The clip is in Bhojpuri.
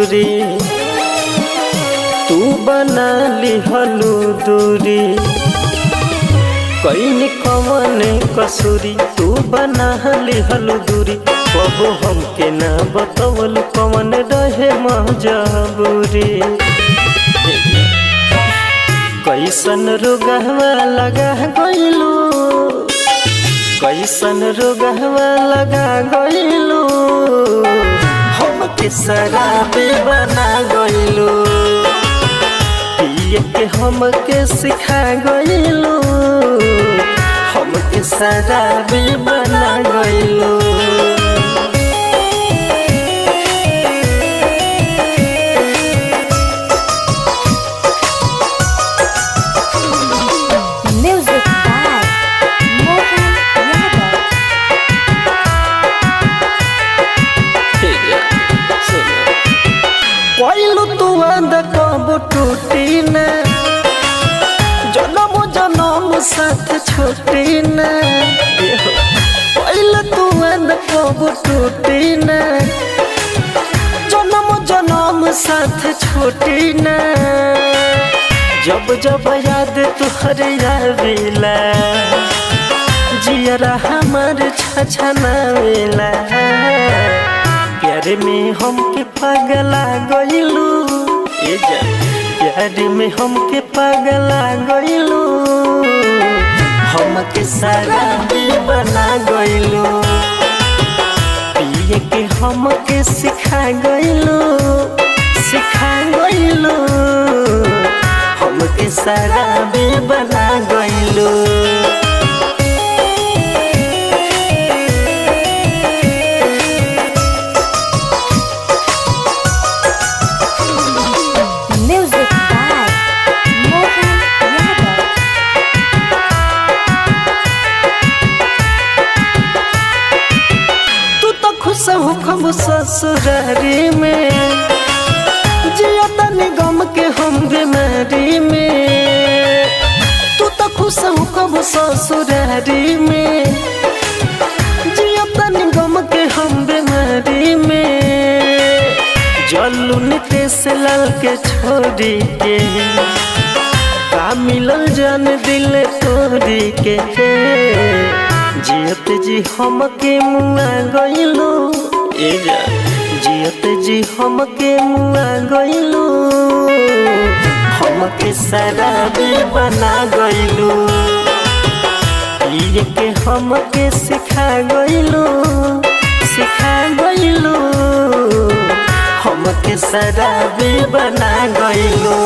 दूरी तू बना लिहलू दूरी कईन कवन कसूरी तू बना लिहलू दूरी कबो हमके ना बतवल कवन रहे मजबूरी कैसन रोगवा लगा गइलू कैसन रोगवा लगा गइलू हमके शराबी बना गइलू पिए के हमके सिखा गइलू हमके शराबी बना गइलू कोइलू तू आंदा कब टूटी न जन्म जन्म साथ छोटी न कोइलू तू आंदा कब टूटी न जन्म जन्म साथ छोटी न जब जब याद तुहरे आवेला जियरा हमार छछनावेला प्यार में हमके पगला गइलू प्यार में हमके पगला गइलू हमके शराबी बना गइलू पिए के हमके सिखा गइलू हमके शराबी बना गइलू हम ससुरारी में जिया तनी गम के हम बीमारी में तू तो खुश हो कब ससुरारी में जिया तनी गम के हम बीमारी में जल्लू नितेश लाल के छोड़ी के का मिलल जान दिल तोड़ी के जियत जी हमके मुआ गइलू जियत जी हमके मुआ गइलू हमके शराबी बना गइलू पिए के हमके सिखा गइलू हमके शराबी बना गइलू।